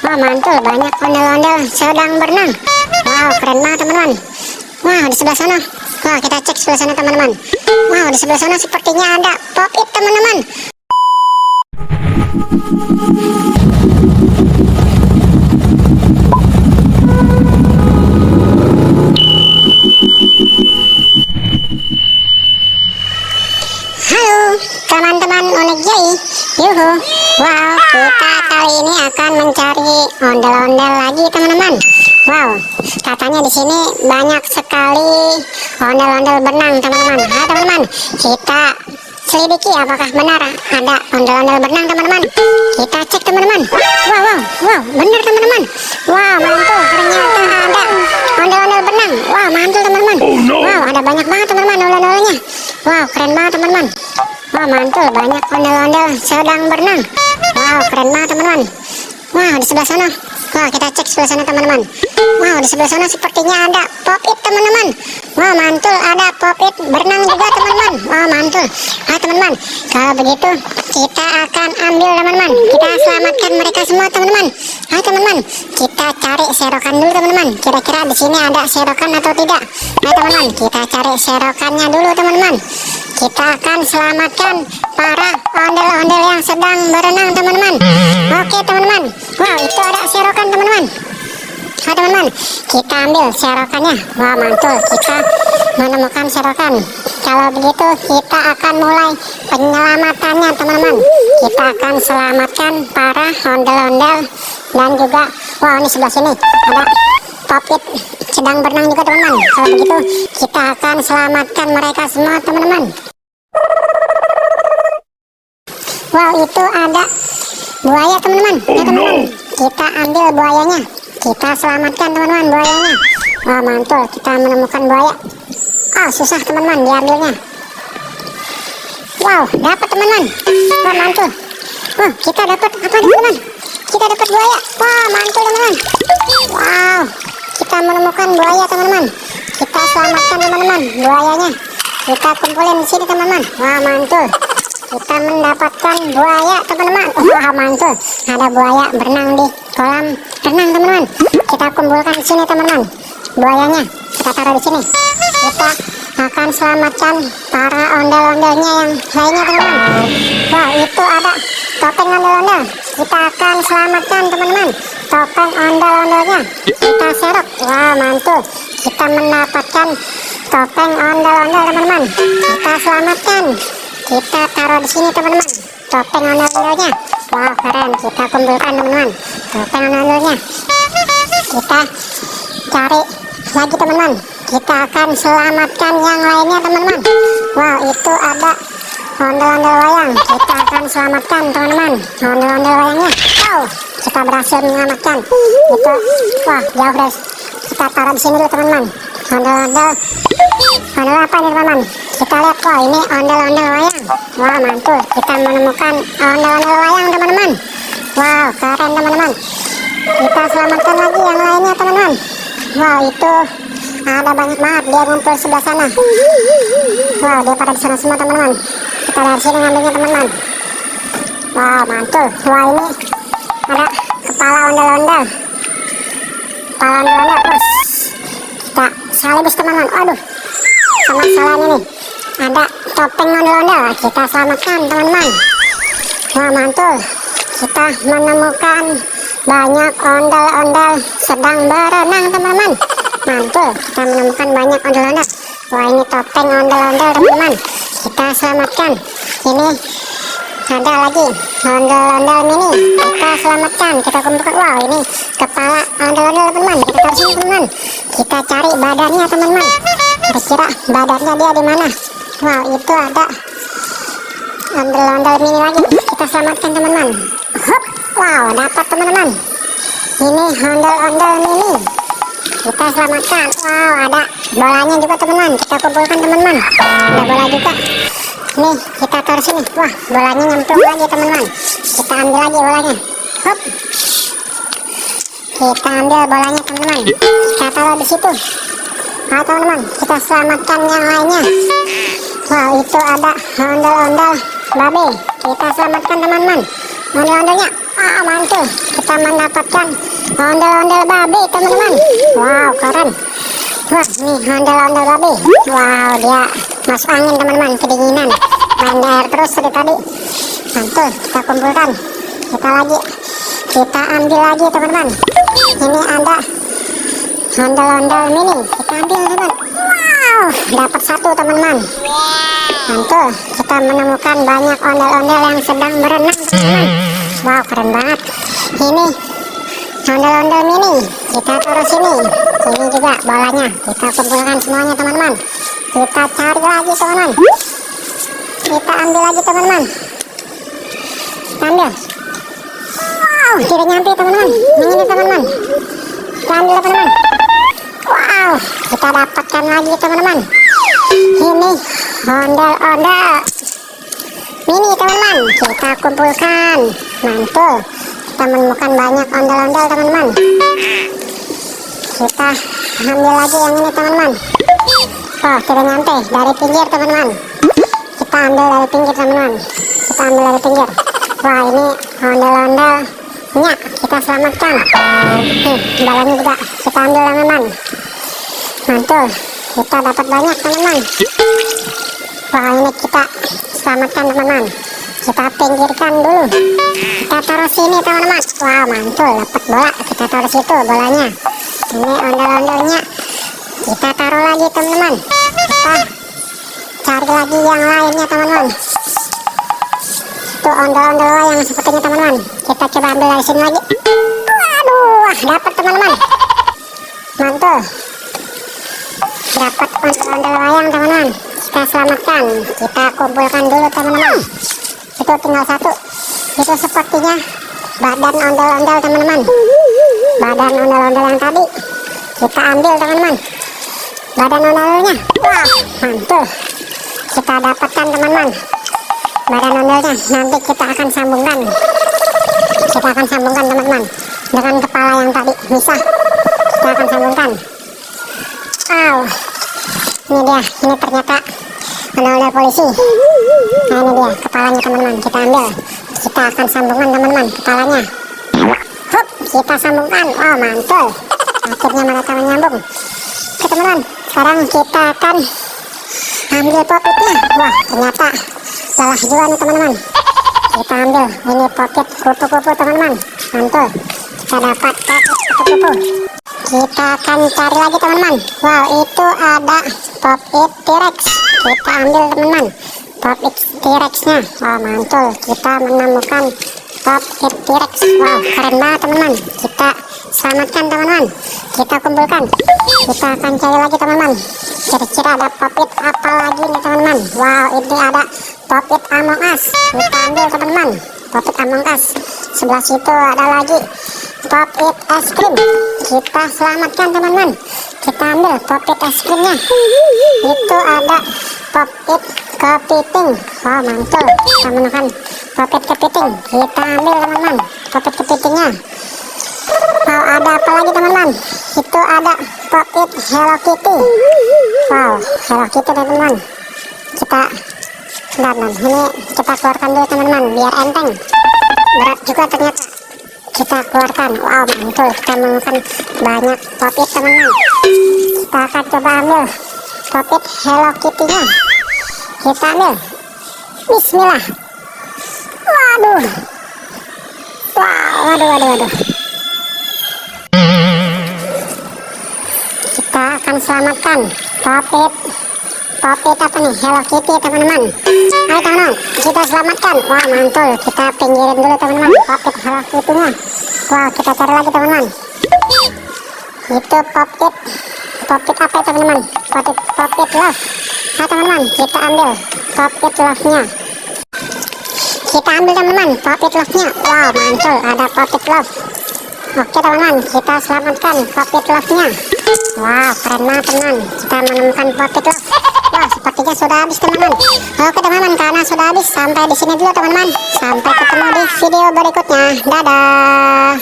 Wah, mantul, banyak ondel-ondel sedang berenang. Wow, keren banget teman-teman. Wow, di sebelah sana. Wah, kita cek sebelah sana teman-teman. Wow, di sebelah sana sepertinya ada pop-it teman-teman. Halo teman-teman unik Jai. Yuhu. Wow, kita kali ini akan mencari ondel-ondel lagi teman-teman. Wow, katanya di sini banyak sekali ondel-ondel berenang teman-teman. Nah teman-teman, kita selidiki apakah benar ada ondel-ondel berenang teman-teman. Kita cek teman-teman. Wow, benar teman-teman. Wow, mantul, ternyata ada ondel-ondel berenang. Wow, mantul teman-teman. Wow, ada banyak banget teman-teman ondel-ondelnya. Wow, keren banget teman-teman. Wow, mantul, banyak ondel-ondel sedang berenang. Wow, keren banget teman-teman. Wow, di sebelah sana. Wah, kita cek sebelah sana teman-teman. Wow, di sebelah sana sepertinya ada pop-it teman-teman. Wow, mantul, ada pop-it berenang juga teman-teman. Wow, mantul. Ah teman-teman, kalau begitu kita akan ambil teman-teman. Kita selamatkan mereka semua teman-teman. Ah teman-teman, kita cari serokan dulu teman-teman. Kira-kira di sini ada serokan atau tidak? Nah teman-teman, kita cari serokannya dulu teman-teman. Kita akan selamatkan para ondel-ondel yang sedang berenang teman-teman. Oke teman-teman. Wow, itu ada serokan teman-teman. Nah teman-teman, kita ambil serokannya. Wah, mantul, kita menemukan serokan. Kalau begitu kita akan mulai penyelamatannya teman-teman. Kita akan selamatkan para ondel-ondel dan juga, wah ini sebelah sini ada pop-it sedang berenang juga teman-teman. Kalau begitu kita akan selamatkan mereka semua teman-teman. Wow, itu ada buaya teman-teman. Ya teman-teman, kita ambil buayanya. Kita selamatkan teman-teman buayanya. Wah, mantul, kita menemukan buaya. Ah, susah teman-teman diambilnya. Wow, dapat teman-teman. Wah, mantul. Wah, kita dapat apa teman-teman? Kita dapat buaya. Wah, mantul teman-teman. Wow, kita menemukan buaya teman-teman. Kita selamatkan teman-teman buayanya. Kita kumpulin di sini teman-teman. Wah, mantul. Kita mendapatkan buaya teman-teman. Wah, mantul. Ada buaya berenang di kolam renang teman-teman. Kita kumpulkan di sini teman-teman. Buayanya kita taruh di sini. Kita akan selamatkan para ondel-ondelnya yang lainnya teman-teman. Wah, itu ada topeng ondel-ondel. Kita akan selamatkan teman-teman. Topeng ondel-ondelnya kita serok. Wah, mantul. Kita mendapatkan topeng ondel-ondel teman-teman. Kita selamatkan. Kita taruh di sini teman-teman. Topeng ondel-ondelnya. Wah, keren. Kita kumpulkan teman-teman. Topeng ondel-ondelnya. Kita cari lagi teman-teman. Kita akan selamatkan yang lainnya teman-teman. Wow, itu ada ondel-ondel wayang. Kita akan selamatkan teman-teman. Ondel-ondel wayangnya. Wow, kita berhasil menyelamatkan. Itu, wah, jauh guys. Kita taruh di sini dulu teman-teman. Ondel-ondel apa ini teman-teman? Kita lihat, wah ini ondel-ondel wayang. Wah, mantul. Kita menemukan ondel-ondel wayang teman-teman. Wow, keren teman-teman. Kita selamatkan lagi yang lainnya teman-teman. Wow, itu ada banyak banget. Dia ngumpul sebelah sana. Wow, dia pada di sana semua teman-teman. Kita dari sini ngambilnya teman-teman. Wow, mantul. Wah, ini ada kepala ondel-ondel. Kepala ondel-ondel. Terus kita salibus teman-teman. Aduh, sama salah ini. Ada topeng ondel-ondel. Kita selamatkan teman-teman. Wah, mantul. Kita menemukan banyak ondel-ondel sedang berenang teman-teman. Mantul, kita menemukan banyak ondel-ondel. Wah, ini topeng ondel-ondel teman-teman. Kita selamatkan. Ini ada lagi ondel-ondel mini. Kita selamatkan. Kita kumpulkan. Wow, ini kepala ondel-ondel teman-teman. Kita taruh sini teman-teman. Kita cari badannya teman-teman. Kira-kira badannya dia di mana? Wow, itu ada ondel-ondel mini lagi. Kita selamatkan teman-teman. Hop, wow, dapat teman-teman. Ini ondel-ondel mini. Kita selamatkan. Wow, ada bolanya juga teman-teman. Kita kumpulkan teman-teman. Ada bola juga. Nih, kita taruh sini. Wah, bolanya nyemplung lagi teman-teman. Kita ambil lagi bolanya. Hop. Kita ambil bolanya teman-teman. Kita taruh di situ. Nah teman-teman, kita selamatkan yang lainnya. Wow, itu ada ondel-ondel babe. Kita selamatkan teman-teman. Ondel-ondelnya, mantul. Kita kita mendapatkan ondel-ondel babi teman-teman. Wow, keren. Wah, nih ondel-ondel babi. Wow, dia masuk angin teman-teman, kedinginan. Main di air terus dari tadi. Mantul, kita kumpulkan. Kita ambil lagi teman-teman. Ini ada ondel-ondel mini. Kita ambil teman-teman. Wow, dapat satu teman-teman. Mantul, kita menemukan banyak ondel-ondel yang sedang berenang teman-teman. Wow, keren banget. Ini ondel-ondel mini, kita taruh sini. Ini juga bolanya, kita kumpulkan semuanya teman-teman. Kita cari lagi teman-teman. Kita ambil lagi teman-teman. Kita ambil. Wow, tidak nyampe teman-teman. Ini teman-teman. Kita ambil teman-teman. Wow, kita dapatkan lagi teman-teman. Ini ondel-ondel mini teman-teman. Kita kumpulkan. Mantul. Kita menemukan banyak ondel-ondel teman-teman. Kita ambil lagi yang ini teman-teman. Oh, tidak nyampe dari pinggir teman-teman. Kita ambil dari pinggir teman-teman. Kita ambil dari pinggir. Wah, ini ondel-ondelnya kita selamatkan. Balanya juga kita ambil teman-teman. Mantul, kita dapat banyak teman-teman. Wah, ini kita selamatkan teman-teman. Kita pinggirkan dulu. Kita taruh sini teman-teman. Wow, mantul, dapat bola. Kita taruh situ bolanya. Ini ondel-ondelnya kita taruh lagi teman-teman. Kita cari lagi yang lainnya teman-teman. Itu ondel-ondel yang sepertinya teman-teman. Kita coba ambil dari sini lagi. Waduh, dapat teman-teman. Mantul, dapat ondel-ondel wayang teman-teman. Kita selamatkan. Kita kumpulkan dulu teman-teman. Itu tinggal satu. Itu sepertinya badan ondel-ondel teman-teman. Badan ondel-ondel yang tadi kita ambil teman-teman. Badan ondel-ondelnya. Wah, mantul. Kita dapatkan teman-teman badan ondelnya. Nanti kita akan sambungkan. Kita akan sambungkan teman-teman dengan kepala yang tadi misah. Kita akan sambungkan. Wow, ini dia. Ini ternyata ondel-ondel polisi. Nah, ini dia kepalanya teman-teman. Kita ambil. Kita akan sambungkan teman-teman kepalanya. Hup, kita sambungkan. Oh, mantul. Akhirnya mereka menyambung. Oke teman-teman, sekarang kita akan ambil popitnya. Wah, ternyata salah juga nih teman-teman. Kita ambil ini popit kupu-kupu teman-teman. Mantul, kita dapat popit kupu-kupu. Kita akan cari lagi teman-teman. Wow, itu ada popit T-Rex. Kita ambil teman-teman popit T-Rex-nya. Wow, mantul, kita menemukan popit T-Rex. Wow, keren banget teman-teman. Kita selamatkan teman-teman. Kita kumpulkan. Kita akan cari lagi teman-teman. Kira-kira ada popit apa lagi nih teman-teman. Wow, ini ada popit Among Us. Kita ambil teman-teman popit Among Us. Sebelah situ ada lagi popit es krim. Kita selamatkan teman-teman. Kita ambil popit es krimnya. Itu ada popit kepiting. Wow, mantul. Kita menemukan popit kepiting. Kita ambil teman-teman popit kepitingnya. Wow, ada apa lagi teman-teman? Itu ada popit Hello Kitty. Wow, Hello Kitty teman-teman. Kita ini kita keluarkan dulu teman-teman biar enteng. Berat juga ternyata. Kita keluarkan. Wow, mantul. Kita menemukan banyak popit teman-teman. Kita akan coba ambil popit Hello Kitty-nya. Kita ambil. Bismillah. Waduh. Wow, waduh. Kita akan selamatkan popit apa nih, Hello Kitty teman-teman. Ayo teman-teman, kita selamatkan. Wah, mantul. Kita pinggirin dulu teman-teman popit Hello Kitty-nya. Wah, kita cari lagi teman-teman. Itu popit apa teman-teman? Popit love. Nah teman-teman, kita ambil popit love-nya. Kita ambil teman-teman popit love-nya. Wow, mantul, ada popit love. Oke teman-teman, kita selamatkan popit love-nya. Wow, keren banget teman-teman. Kita menemukan popit love. Wah, sepertinya sudah habis teman-teman. Oke teman-teman, karena sudah habis, sampai di sini dulu teman-teman. Sampai ketemu di video berikutnya. Dadah.